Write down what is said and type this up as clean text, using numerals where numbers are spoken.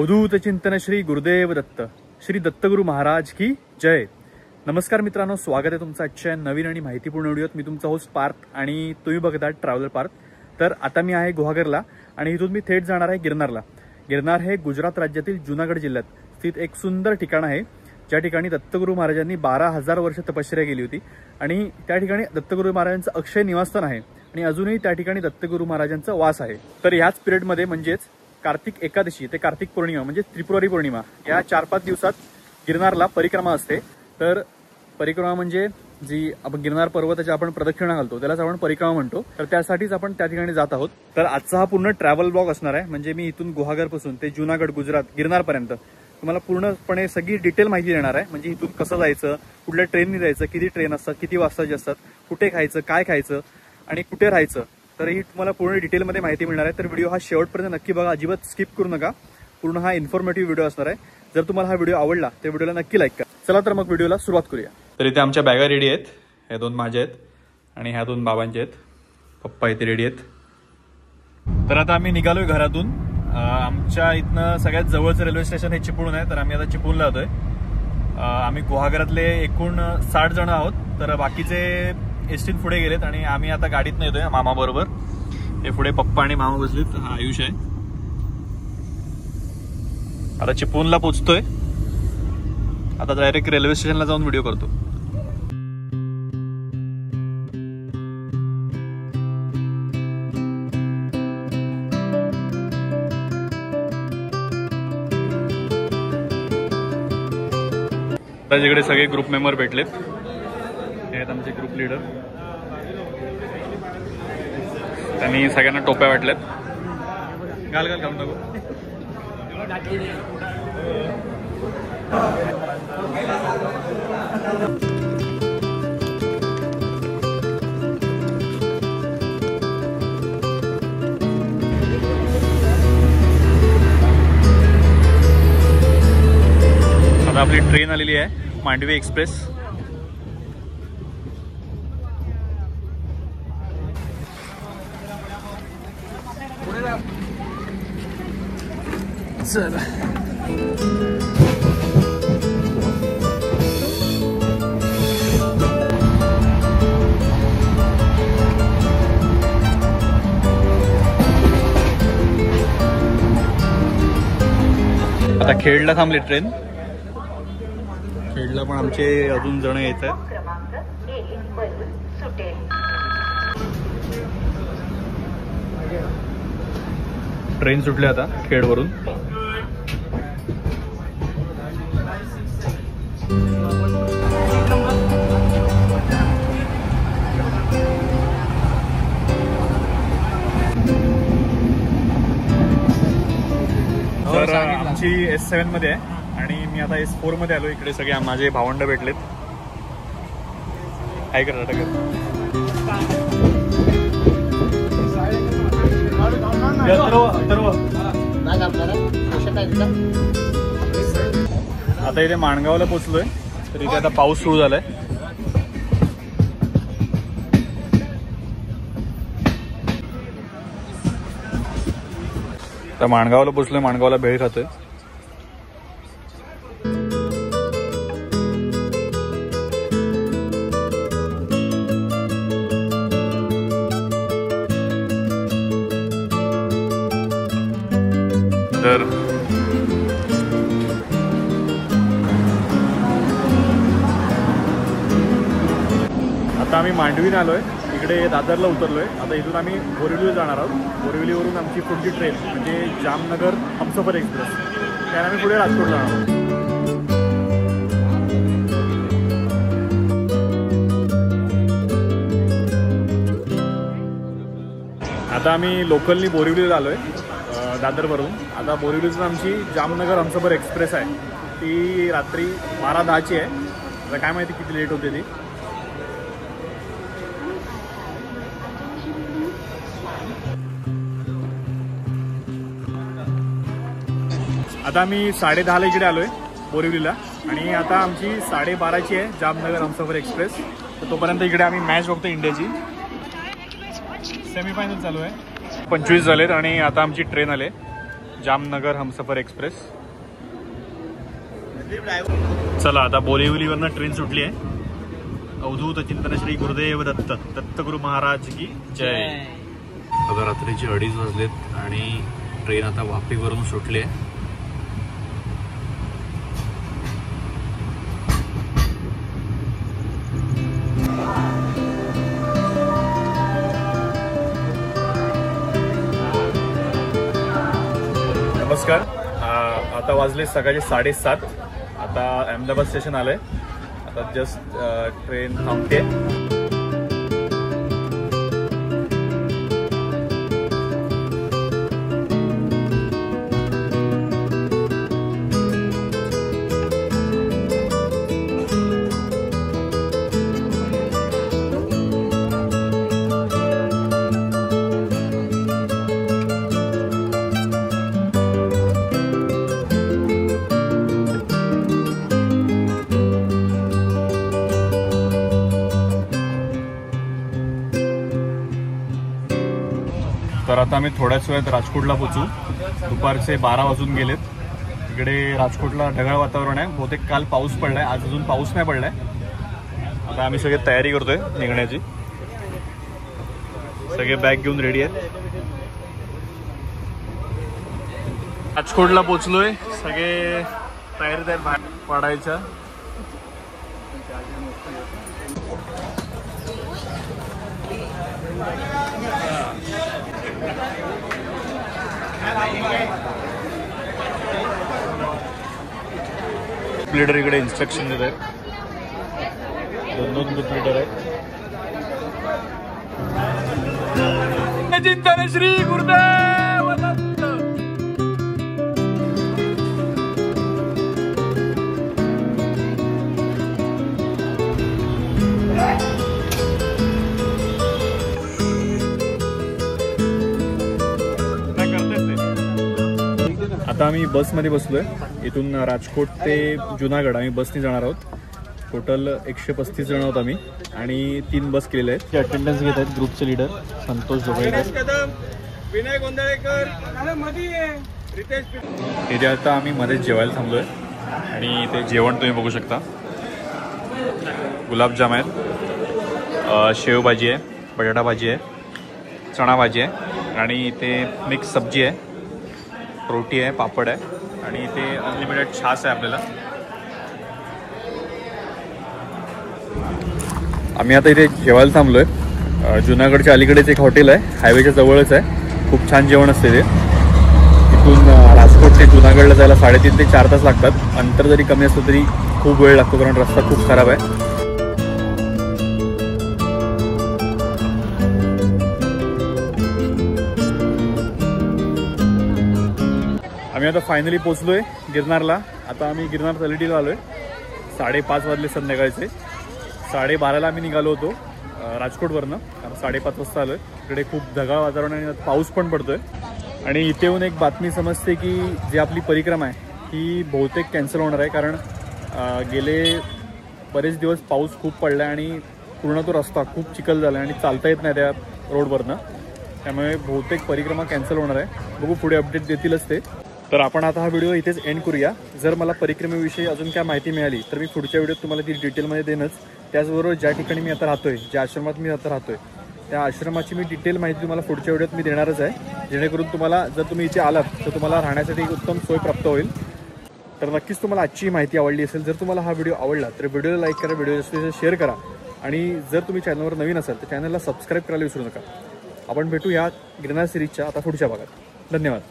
अवधूत चिंतन श्री गुरुदेव दत्त, श्री दत्तगुरु महाराज की जय। नमस्कार मित्रांनो, स्वागत आहे तुमचं आजच्या नवीन आणि माहितीपूर्ण व्हिडिओत। मी तुमचा होस्ट पार्थ आणि तुम्ही बघताय ट्रॅव्हलर पार्थ। तर आता मी आहे गुहागरला आणि इथून मी थेट जाणार आहे गिरनारला। गिरनार हे गुजरात राज्यातील जुनागड जिल्ह्यात स्थित एक सुंदर ठिकाण आहे, ज्या ठिकाणी दत्तगुरु महाराजांनी 12,000 वर्ष तपश्चर्या केली होती आणि त्या ठिकाणी दत्तगुरु महाराजांचं अक्षय निवासस्थान आहे आणि अजूनही त्या ठिकाणी दत्तगुरु महाराजांचा वास आहे। तर याच पिरियडमध्ये म्हणजेच कार्तिक एकादशी ते कार्तिक पौर्णिमा म्हणजे त्रिपुरारी पौर्णिमा या 4-5 दिवसात गिरनारला परिक्रमा असते। तर परिक्रमा म्हणजे जी आपण गिरनार पर्वताची आपण प्रदक्षिणा घालतो त्यालाच आपण परिक्रमा म्हणतो। तर त्यासाठीच आपण त्या ठिकाणी जात आहोत। तर आजचा हा पूर्ण ट्रॅव्हल ब्लॉग असणार आहे, म्हणजे मी इथून गुहागरपासून ते जुनागड गुजरात गिरनारपर्यंत तुम्हाला पूर्णपणे सगळी डिटेल माहिती देणार आहे। म्हणजे इथून कसं जायचं, कुठल्या ट्रेननी जायचं, किती ट्रेन असतात, किती वाजताचे असतात, कुठे खायचं, काय खायचं आणि कुठे राहायचं, तर ही तुम्हाला पूर्ण डिटेलमध्ये माहिती मिळणार आहे। तर व्हिडिओ हा शेवटपर्यंत नक्की बघा, अजिबात स्किप करू नका। पूर्ण हा इन्फॉर्मेटिव्ह व्हिडिओ असणार आहे। जर तुम्हाला हा व्हिडिओ आवडला तर व्हिडिओला नक्की लाईक करा। चला तर मग व्हिडिओला सुरुवात करूया। तर इथे आमच्या बॅगा रेडी आहेत, ह्या 2 माझ्या आहेत आणि ह्या 2 बाबांच्या आहेत, पप्पा इथे रेडी आहेत। तर आता आम्ही निघालोय घरातून। आमच्या इथनं सगळ्यात जवळचं रेल्वे स्टेशन हे चिपळूण आहे, तर आम्ही आता चिपळूणला जातोय। आम्ही गुहागरातले एकूण 60 जण आहोत, तर बाकीचे एसटीत पुढे गेलेत आणि आम्ही आता गाडीतनं येतोय मामा बरोबर। हे पुढे पप्पा आणि मामा बसलेत, हा आयुष आहे। आता चिपळूणला पोहोचतोय, आता डायरेक्ट रेल्वे स्टेशनला जाऊन व्हिडिओ करतो। इकडे सगळे ग्रुप मेंबर भेटलेत, हे आहेत आमचे ग्रुप लीडर। त्यांनी सगळ्यांना टोप्या वाटल्यात। घाल घाल खाऊन नको। आता आपली ट्रेन आलेली आहे, मांडवी एक्सप्रेस। चला आता खेडला थांबली ट्रेन। खेडला पण आमचे अजून जण येत आहेत। ट्रेन सुटली आता खेडवरून। तर आमची S7 मध्ये आहे आणि मी आता S4 मध्ये आलो। इकडे सगळे माझे भावंड भेटलेत। काय करत आता इथे माणगावला पोहोचलोय, तर इथे आता पाऊस सुरू झालाय। तर माणगावला पोहोचलोय, माणगावला भेळ खातोय। तर आता आम्ही मांडवीला आलोय, इकडे दादरला उतरलोय। आता इथून आम्ही बोरिवलीला जाणार आहोत। बोरिवलीवरून आमची पुढची ट्रेन म्हणजे जामनगर हमसफर एक्सप्रेस, त्याला आम्ही पुढे राजकोटला जाणार आहोत। आता आम्ही लोकलनी बोरिवलीला आलोय दादरवरून। आता बोरिवलीतून आमची जामनगर हमसफर एक्सप्रेस आहे, ती रात्री 12:10ची आहे। आता काय माहिती किती लेट होते ती। आता आम्ही 10:30ला इकडे आलोय बोरिवलीला आणि आता आमची 12:30ची आहे जामनगर हमसफर एक्सप्रेस। तर तोपर्यंत इकडे आम्ही मॅच बघतो इंडियाची। सेमीफायनल चालू आहे, 25 झालेत आणि आता आमची ट्रेन आले। जामनगर हमसफर एक्सप्रेस। चला आता बोरिवलीवरनं ट्रेन सुटली आहे। अवधूत चिंतन श्री गुरुदेव दत्त दत्तगुरु महाराज की जय। आता रात्रीचे 2:30 वाजलेत आणि ट्रेन आता वापीवरून सुटली आहे। नमस्कार, आता वाजले सकाळचे 7:30। आता अहमदाबाद स्टेशन आलंय। आता जस्ट ट्रेन थांबते। तर आता आम्ही थोड्याच वेळात राजकोटला पोहोचू। दुपारचे 12 वाजून गेलेत। इकडे राजकोटला ढगाळ वातावरण आहे। बहुतेक काल पाऊस पडलाय, आज अजून पाऊस नाही पडलाय। आता आम्ही सगळे तयारी करतोय निघण्याची। सगळे बॅग घेऊन रेडी आहेत। राजकोटला पोहोचलोय, सगळे तयारीत आहेत बाहेर पडायच्या। लीडर इकडे इन्स्ट्रक्शन देत आहेत। 2 ग्रुप लीडर आहेत। चिंतन श्री गुरुदेव दत्त। आता आम्ही बसमध्ये बसलोय। इथून राजकोट ते जुनागड आम्ही बसने जाणार आहोत। टोटल 135 जण आहोत आम्ही आणि 3 बस केलेले आहेत। ते अटेंडन्स घेत आहेत ग्रुपचे लीडर संतोष जोगळेकर, विनय गोंधळेकर, इथे आता आम्ही मध्ये जेवायला थांबलोय आणि ते जेवण तुम्ही बघू शकता। गुलाबजाम आहेत, शेवभाजी आहे, बटाटा भाजी आहे, चणा भाजी आहे आणि इथे मिक्स सब्जी आहे, रोटी आहे, पापड आहे आणि इथे अनलिमिटेड छास आहे आपल्याला। आम्ही आता इथे जेवायला थांबलोय। जुनागडच्या अलीकडेच एक हॉटेल आहे, हायवेच्या जवळच आहे। खूप छान जेवण असते ते। इथून राजकोट ते जुनागडला जायला 3.5 ते 4 तास लागतात। अंतर जरी कमी असलं तरी खूप वेळ लागतो कारण रस्ता खूप खराब आहे। आम्ही आता फायनली पोहोचलोय गिरनारला। आता आम्ही गिरनार तळेटीला आलोय। 5:30 वाजले संध्याकाळचे। 12:30ला आम्ही निघालो होतो राजकोटवरनं, कारण 5:30 वाजता आलोय। इकडे खूप ढगाळ वातावरण आणि पाऊस पण पडतोय आणि इथे येऊन एक बातमी समजते की जी आपली परिक्रमा आहे ही बहुतेक कॅन्सल होणार आहे, कारण गेले बरेच दिवस पाऊस खूप पडला आणि पूर्ण तो रस्ता खूप चिखल झाला आणि चालता येत नाही त्या रोडवरनं। त्यामुळे बहुतेक परिक्रमा कॅन्सल होणार आहे। बघू पुढे अपडेट देतीलच ते। तर आपण आता हा व्हिडिओ इथेच एंड करूया। जर मला परिक्रमेविषयी अजून काय माहिती मिळाली तर मी पुढच्या व्हिडिओत तुम्हाला ती डिटेलमध्ये देणंच। त्याचबरोबर ज्या ठिकाणी मी आता राहतोय, ज्या आश्रमात मी आता राहतोय, त्या आश्रमाची मी डिटेल माहिती तुम्हाला पुढच्या व्हिडिओत मी देणारच आहे, जेणेकरून तुम्हाला जर तुम्ही इथे आलात तर तुम्हाला राहण्यासाठी एक उत्तम सोय प्राप्त होईल। तर नक्कीच तुम्हाला आजची माहिती आवडली असेल। जर तुम्हाला हा व्हिडिओ आवडला तर व्हिडिओला लाईक करा, व्हिडिओ जास्तीत जास्त शेअर करा आणि जर तुम्ही चॅनलवर नवीन असाल तर चॅनलला सबस्क्राईब करायला विसरू नका। आपण भेटू या गिरनार सिरीजच्या आता पुढच्या भागात। धन्यवाद।